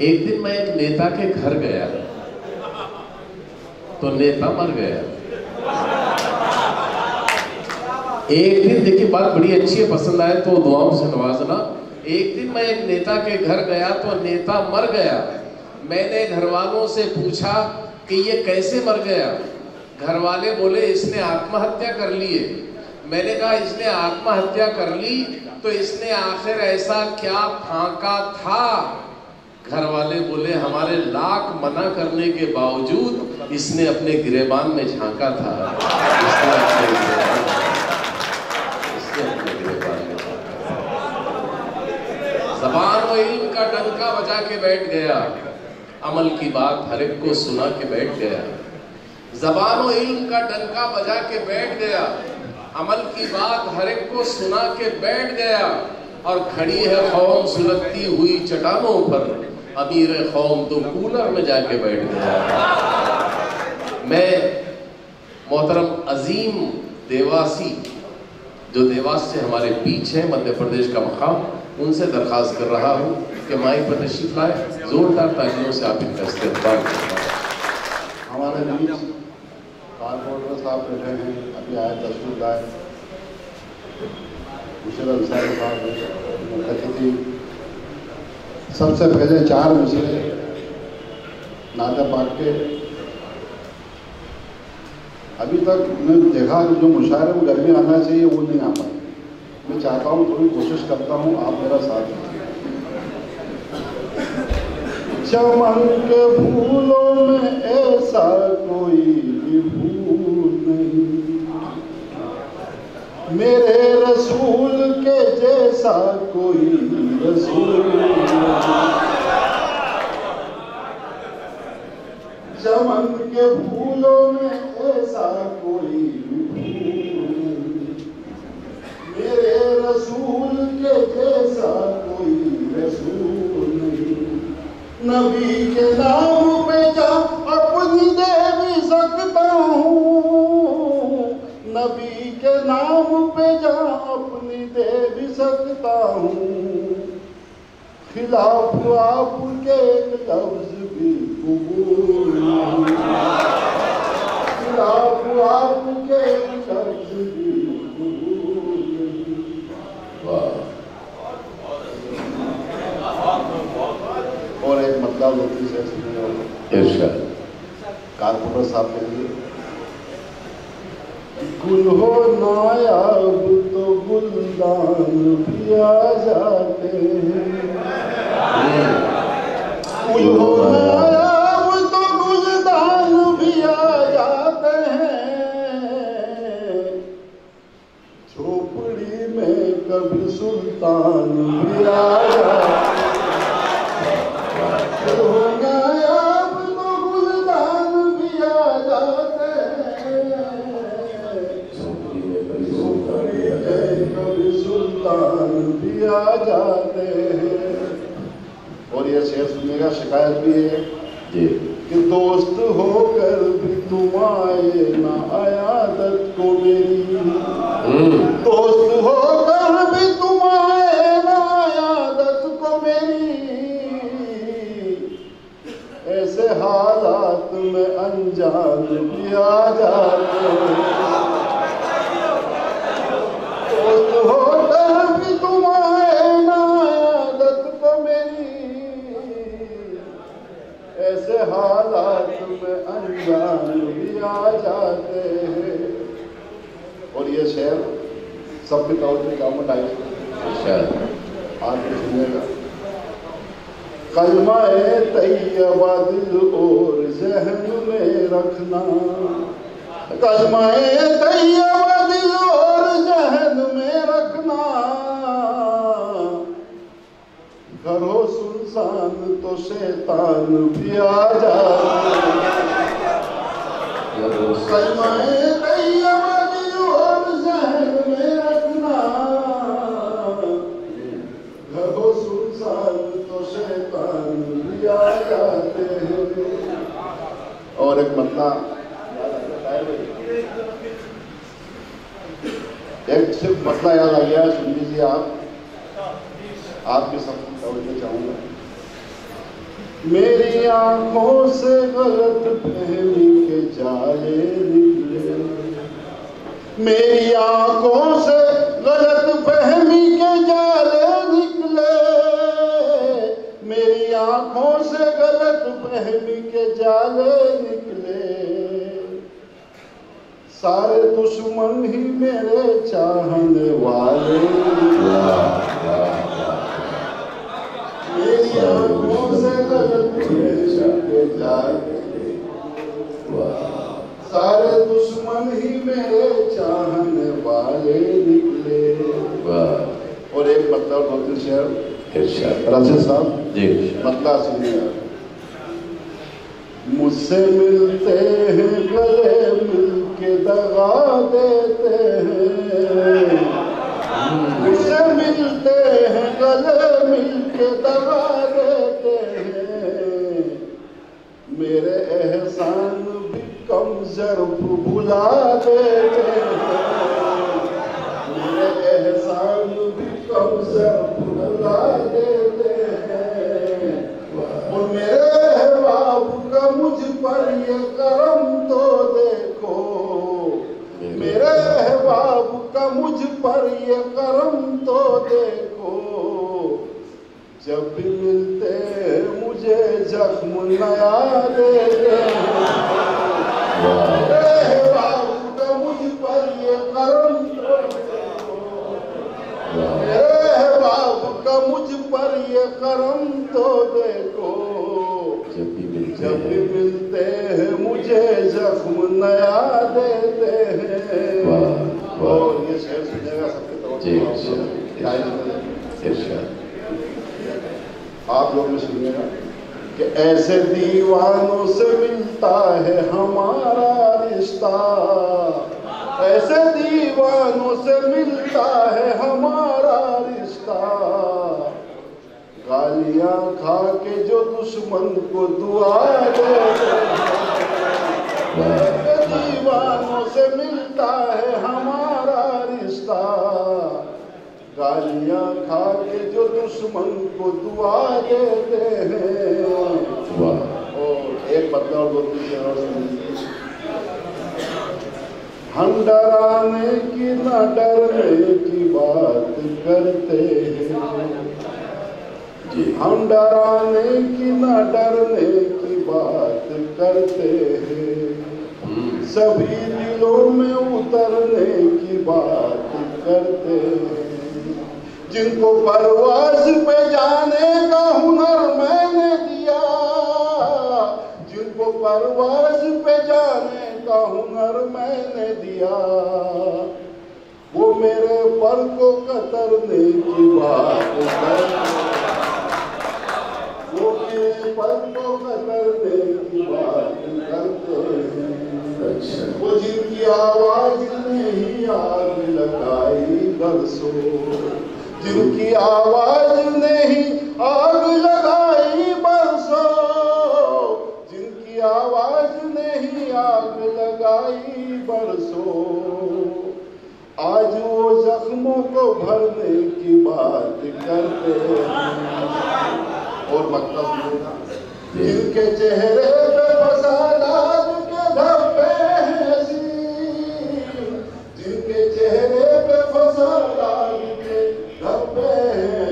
एक दिन मैं एक नेता के घर गया तो नेता मर गया। एक दिन, देखिए बात बड़ी अच्छी है, पसंद आए तो दुआओं से नवाजना। एक दिन मैं एक नेता के घर गया तो नेता मर गया। मैंने घर वालों से पूछा कि ये कैसे मर गया। घर वाले बोले इसने आत्महत्या कर ली है। मैंने कहा इसने आत्महत्या कर ली तो इसने आखिर ऐसा क्या फांका था। घर वाले बोले हमारे लाख मना करने के बावजूद इसने अपने गिरेबान में झांका था। ज़बान व इल्म का डंका बजा के बैठ गया, अमल की बात हर एक को सुना के बैठ गया। ज़बान व इल्म का डंका बजा के बैठ गया, अमल की बात हर एक को सुना के बैठ गया। और खड़ी है कौम सुलगती हुई चट्टानों पर, अमीर कौम तो कूलर में जाके बैठ गया। मैं मोहतरम अजीम देवासी, जो देवास से हमारे बीच है, मध्य प्रदेश का मकाम, उनसे दरख्वास्त कर रहा हूँ कि माइक पर तशरीफ लाए, जोरदार तालियों से आप इनका इस्तेमाल करें। हमारे बीच कारपोरेटर साहब बैठे हैं, अभी आए तशरीफ लाए, मुशर्रफ अंसारी साहब अतिथि। सबसे पहले 4 मुझे नादा पाक के अभी तक मैं देखा जो मुशायरे में गर्मी आना चाहिए वो नहीं आ पाई। मैं चाहता हूँ, थोड़ी कोशिश करता हूँ, आप मेरा साथ दीजिए। चमन के फूलों में ऐसा कोई भी फूल नहीं, मेरे रसूल के जैसा कोई रसूल नहीं। चमन के फूलों में ऐसा कोई भी फूल नहीं, मेरे रसूल के जैसा कोई रसूल नहीं। नबी के नाम पे जा अपनी दे भी सकता हूँ, नबी के नाम पे जा अपनी दे भी सकता हूँ। खिलाफ आपके एक लफ्ज भी कबूल नहीं, खिलाफ आपके एक लफ्ज भी कबूल नहीं। और एक मतलब होती है कारपोरेटर साहब के लिए, गुल हो नायाब तो गुलदान भी आ जाते हैं, गुल हो नायाब तो गुलदान भी आ जाते हैं। झोपड़ी में कभी सुल्तान भी आ जाते हैं, भी आ जाते हैं। और ये शेर सुनिएगा, शिकायत भी है कि दोस्त होकर भी तुम आए ना आयादत को मेरी, दोस्त होकर भी तुम आए ना आयादत को मेरी। ऐसे हालात में अनजान भी आ जाते हैं, दोस्त होकर भी तुम आए ना आदत को मेरी। ऐसे हालात में अनजान भी आ जाते हैं। और ये शेर सब के तौर पे काम आएगा, आज भी सुनेगा। कलमा-ए तैयबा दिल और ज़हन में रखना, कलमा-ए तैयबा दिल और ज़हन में रखना। सुनसान तो शैतान भी आ जाते कलमाए तैयबा की और जहन में रखना, घर हो सुनसान तो शैतान भी आ जाते हैं। और एक मसला एक सिर्फ मसला याद आ गया, सुन लीजिए आपके सबको तवज्जो चाहूंगा। मेरी आंखों से गलत फहमी के जाले निकले, मेरी आंखों से गलत फहमी के जाले निकले, मेरी आंखों से गलत फहमी के जाले निकले, सारे दुश्मन ही मेरे चाहने वाले, मेरी आंखों से गलत के जाले, सारे दुश्मन ही मेरे चाहने वाले निकले। और एक मतलब दो तीन शेर राशिद साहब जी, मतलब सुनिए। मुझसे मिलते हैं गले मिलके दगा देते हैं, मुझसे मिलते हैं गले मिलके दगा देते हैं, मेरे एहसान भी कम ज़र्फ भुला देते हैं, मेरे एहसान भी कम ज़र्फ भुला देते हैं। और मेरे अहबाब का मुझ पर ये करम तो देखो, मेरे अहबाब का मुझ पर ये करम तो देखो, जब भी मिलते मुझे जख्म नया देते हैं, मेरे अहबाब का मुझ पर ये करम तो देखो, मेरे अहबाब का मुझ पर ये करम तो देखो, जब भी मिलते हैं मुझे जख्म नया देते हैं। और ये शेर सुनेगा सबके आप लोग में सुनिएगा कि ऐसे दीवानों से मिलता है हमारा रिश्ता, ऐसे दीवानों से मिलता है हमारा रिश्ता, गालियां खा के जो दुश्मन को दुआ देते हैं, दीवानों से मिलता है हमारा रिश्ता, गालियां खा के जो दुश्मन को दुआ देते हैं। और एक बदलाव दो तीन और हम डराने की न डरने की बात करते हैं, हम डराने की न डरने की बात करते हैं, सभी दिलों में उतरने की बात करते हैं, जिनको परवाज़ पे जाने का हुनर मैंने दिया, जिनको परवाज़ पे जाने का हुनर मैंने दिया, वो मेरे पर को कतरने की बात करते, वो मेरे पर को कतरने की बात करते हैं। वो जिनकी आवाज ने ही आग लगाई बरसों, जिनकी आवाज ने ही आग लगाई बरसों, जिनकी आवाज ने ही आग लगाई बरसों, आज वो जख्मों को भरने की बात करते हैं। और मतलब जिनके चेहरे पे फसादात के धब्बे हैं, जिनके चेहरे पे फसादात के धब्बे हैं,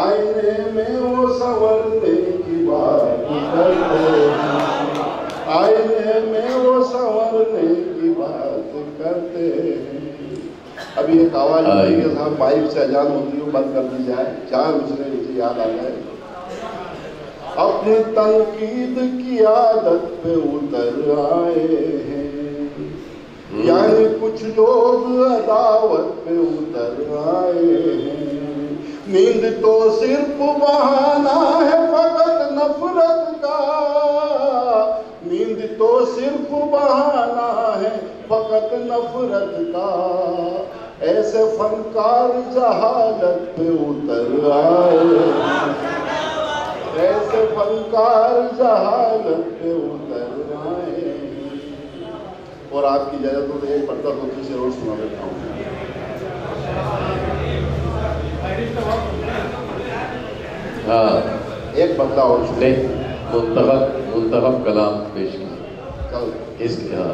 आईने में वो संवरने की बात करते हैं, आईने में वो संवरने की बात करते हैं। अभी एक आवाज आई कि साहब माइक से अजान होती है बंद कर दी जाए, 4 मुझे मुझे याद आ गए। अपनी तनकीद की आदत पे उतर आए हैं, यानी कुछ लोग अदावत पे उतर आए हैं, नींद तो सिर्फ बहाना है फकत नफरत का, नींद तो सिर्फ बहाना है फकत नफरत का। ऐसे फनकार जहालत पे उतर आए, ऐसे फनकार जहालत पे उतर आए। और आपकी इजाजत हो तो एक पर्दा दूसरी से रोज सुना देता हूँ। हाँ, एक बदला और मुंतखब कलाम पेश किया। कल इसके हाँ